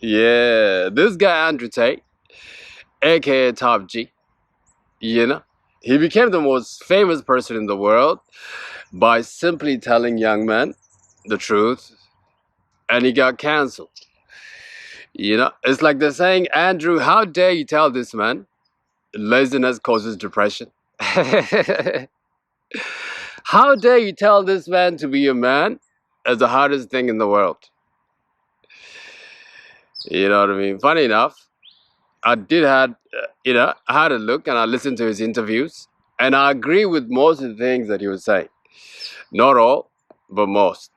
Yeah, this guy Andrew Tate, aka Top G, you know, he became the most famous person in the world by simply telling young men the truth, and he got cancelled. It's like they're saying, Andrew, how dare you tell this man laziness causes depression? How dare you tell this man to be a man as the hardest thing in the world? You know what I mean? Funny enough, I did had, I had a look and I listened to his interviews, and I agree with most of the things that he was saying. Not all, but most.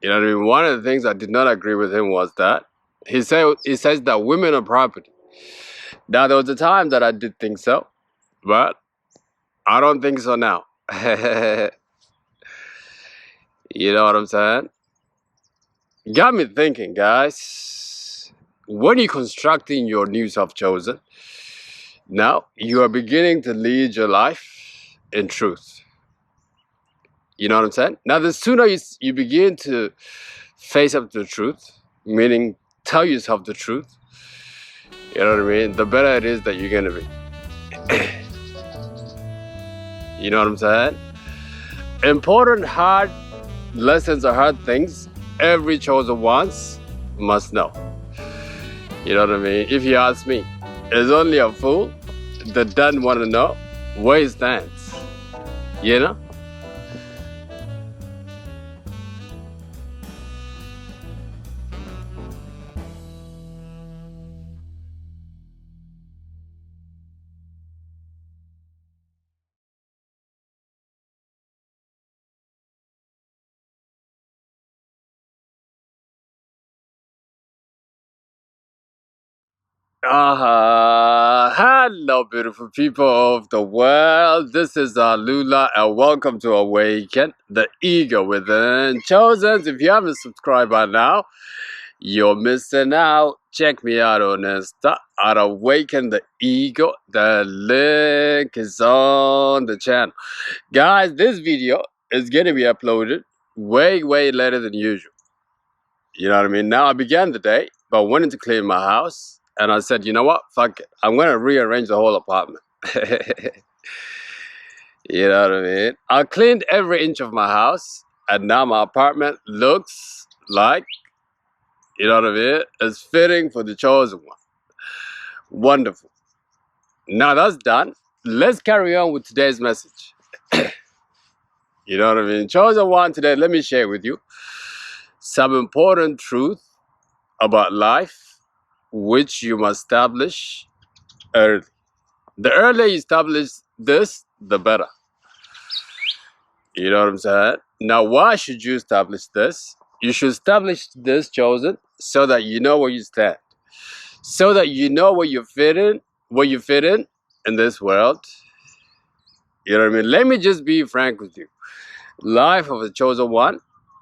You know what I mean? One of the things I did not agree with him was that he says that women are property. Now there was a time that I did think so, but I don't think so now. You know what I'm saying? Got me thinking, guys. When you're constructing your new self-chosen, now you are beginning to lead your life in truth. You know what I'm saying? Now, the sooner you begin to face up to the truth, meaning tell yourself the truth, you know what I mean, the better it is that you're going to be. You know what I'm saying? Important hard lessons or hard things every chosen ones must know. You know what I mean? If you ask me, it's only a fool that doesn't want to know where he stands. You know? Hello, beautiful people of the world. This is Lula, and welcome to Awaken the Ego Within. Chosen, if you haven't subscribed by now, you're missing out. Check me out on Insta at Awaken the Ego. The link is on the channel. Guys, this video is going to be uploaded way, way later than usual. You know what I mean? Now, I began the day by wanting to clean my house, and I said, you know what? Fuck it. I'm going to rearrange the whole apartment. You know what I mean? I cleaned every inch of my house, and now my apartment looks like, you know what I mean, it's fitting for the chosen one. Wonderful. Now that's done. Let's carry on with today's message. You know what I mean? Chosen one today, let me share with you some important truth about life which you must establish early. The earlier you establish this, the better. You know what I'm saying? Now, why should you establish this? You should establish this, chosen, so that you know where you stand, so that you know where you fit in this world. You know what I mean? Let me just be frank with you. Life of a chosen one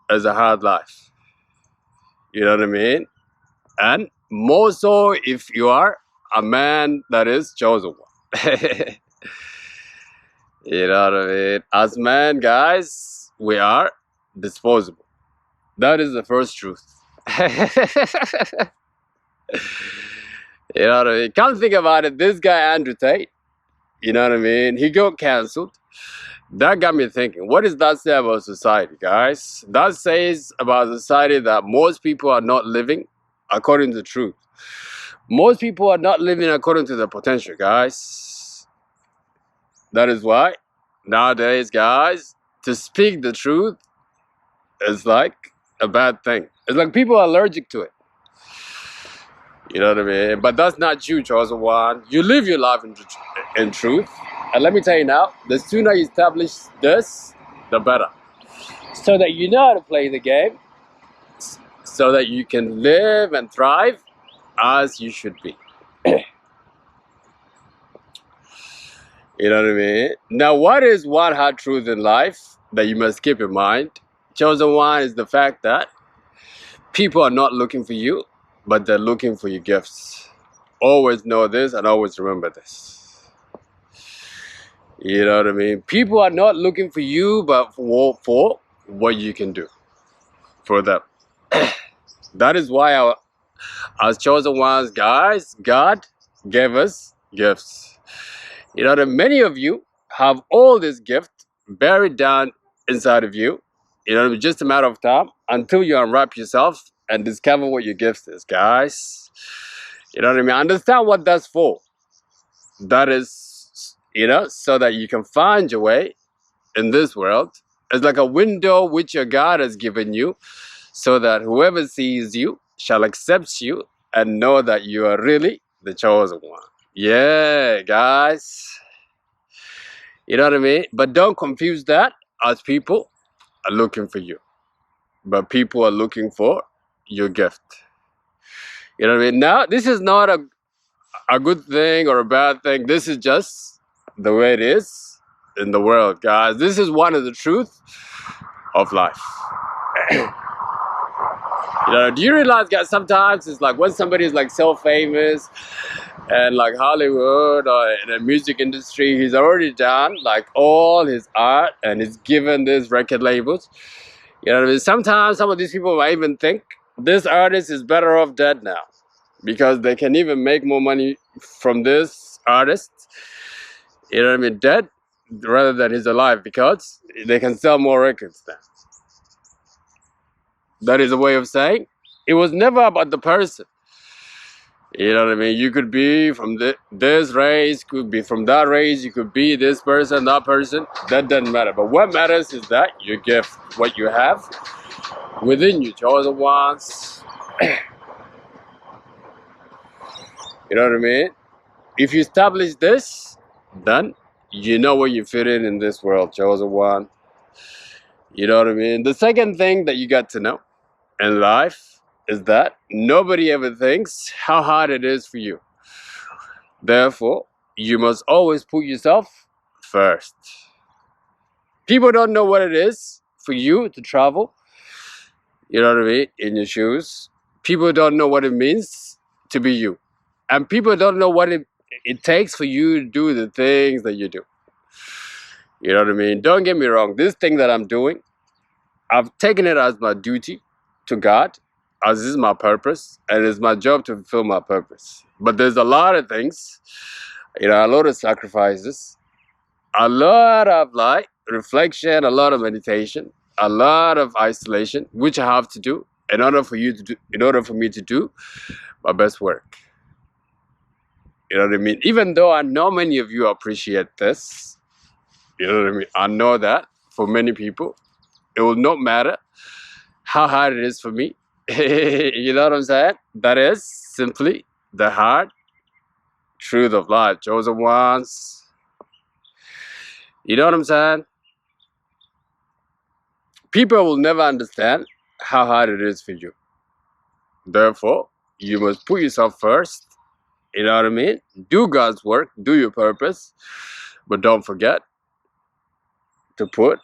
is a hard life. You know what I mean? And more so if you are a man that is chosen one. You know what I mean? As men, guys, we are disposable. That is the first truth. You know what I mean? Come think about it. This guy, Andrew Tate, you know what I mean? He got cancelled. That got me thinking, what does that say about society, guys? That says about society that most people are not living according to the truth. Most people are not living according to their potential, guys. That is why nowadays, guys, to speak the truth is like a bad thing. It's like people are allergic to it. You know what I mean? But that's not you, chosen one. You live your life in truth. And let me tell you now, the sooner you establish this, the better. So that you know how to play the game, so that you can live and thrive as you should be. You know what I mean? Now, what is one hard truth in life that you must keep in mind? Chosen one is the fact that people are not looking for you, but they're looking for your gifts. Always know this and always remember this. You know what I mean? People are not looking for you, but for what you can do for them. That is why As chosen ones, guys, God gave us gifts. You know that many of you have all this gift buried down inside of you. You know, it's just a matter of time until you unwrap yourself and discover what your gift is, guys. You know what I mean? Understand what that's for. That is, so that you can find your way in this world. It's like a window which your God has given you, so that whoever sees you shall accept you and know that you are really the chosen one. Yeah, guys. You know what I mean? But don't confuse that as people are looking for you. But people are looking for your gift. You know what I mean? Now, this is not a good thing or a bad thing. This is just the way it is in the world, guys. This is one of the truth of life. Do you realize, guys, sometimes it's like when somebody is like so famous and like Hollywood or in the music industry, he's already done like all his art and he's given these record labels. You know what I mean? Sometimes some of these people might even think this artist is better off dead now, because they can even make more money from this artist, you know what I mean, dead, rather than he's alive, because they can sell more records now. That is a way of saying it was never about the person. You know what I mean? You could be from this race, could be from that race, you could be this person, that person. That doesn't matter. But what matters is that you give what you have within you, chosen ones. You know what I mean? If you establish this, then you know where you fit in this world, chosen one. You know what I mean? The second thing that you got to know in life is that nobody ever thinks how hard it is for you. Therefore, you must always put yourself first. People don't know what it is for you to travel, you know what I mean, in your shoes. People don't know what it means to be you. And people don't know what it takes for you to do the things that you do. You know what I mean? Don't get me wrong. This thing that I'm doing, I've taken it as my duty to God, as this is my purpose, and it's my job to fulfill my purpose. But there's a lot of things, a lot of sacrifices, a lot of like reflection, a lot of meditation, a lot of isolation, which I have to do in order for me to do my best work. You know what I mean? Even though I know many of you appreciate this, you know what I mean? I know that for many people, it will not matter how hard it is for me. You know what I'm saying? That is simply the hard truth of life, chosen ones. You know what I'm saying? People will never understand how hard it is for you. Therefore, you must put yourself first. You know what I mean? Do God's work, do your purpose, but don't forget to put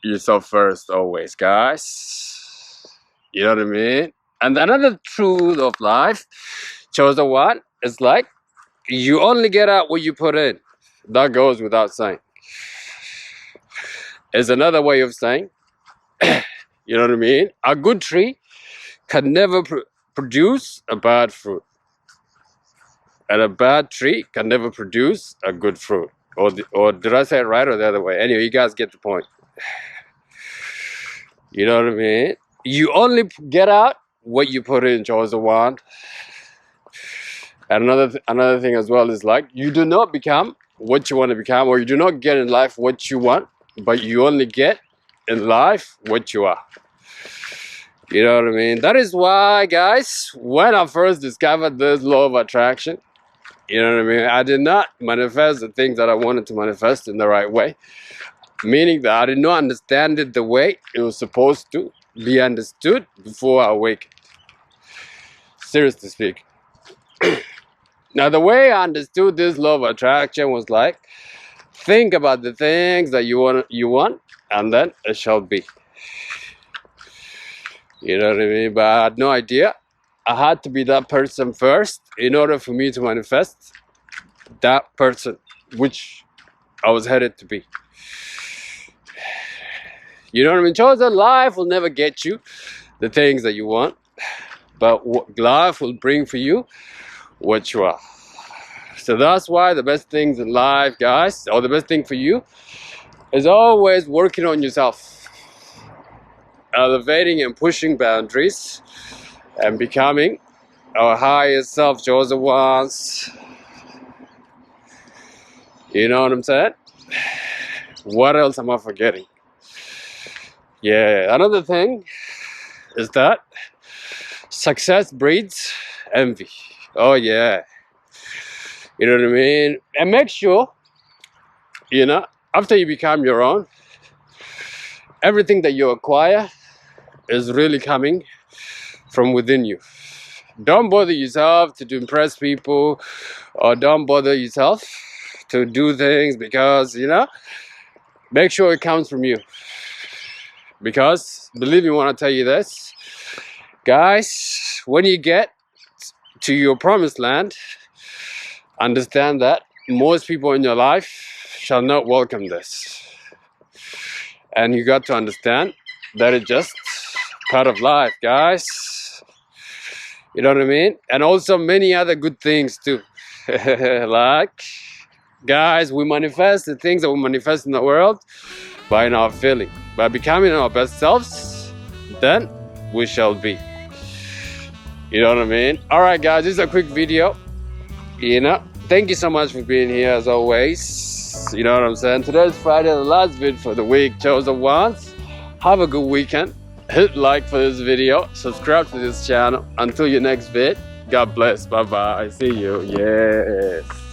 yourself first always, guys. You know what I mean? And another truth of life, chosen one, is like you only get out what you put in. That goes without saying. It's another way of saying, you know what I mean? A good tree can never produce a bad fruit. And a bad tree can never produce a good fruit. Or did I say it right or the other way? Anyway, you guys get the point. You know what I mean? You only get out what you put in, chosen one. And another thing as well is like, you do not become what you want to become, or you do not get in life what you want, but you only get in life what you are. You know what I mean? That is why, guys, when I first discovered this law of attraction, you know what I mean, I did not manifest the things that I wanted to manifest in the right way. Meaning that I did not understand it the way it was supposed to be understood before I awakened. Seriously speaking. Now, the way I understood this law of attraction was like, think about the things that you want, and then it shall be. You know what I mean? But I had no idea. I had to be that person first in order for me to manifest that person, which I was headed to be. You know what I mean? Chosen life will never get you the things that you want. but what life will bring for you what you are. So that's why the best things in life, guys, or the best thing for you is always working on yourself, elevating and pushing boundaries, and becoming our highest self, chosen ones. You know what I'm saying? What else am I forgetting? Yeah, another thing is that success breeds envy. Oh yeah. You know what I mean? And make sure, you know, after you become your own, everything that you acquire is really coming from within you. Don't bother yourself to impress people, or don't bother yourself to do things, because, you know, make sure it comes from you. Because, believe me when I tell you this, guys, when you get to your promised land, understand that most people in your life shall not welcome this. And you got to understand that it's just part of life, guys. You know what I mean? And also many other good things too. Like, guys, we manifest the things that we manifest in the world by our feeling. By becoming our best selves, then we shall be. You know what I mean? Alright guys, this is a quick video. You know, thank you so much for being here as always. You know what I'm saying? Today is Friday, the last vid for the week, chosen ones. Have a good weekend. Hit like for this video. Subscribe to this channel. Until your next vid, God bless. Bye bye. See you. Yes.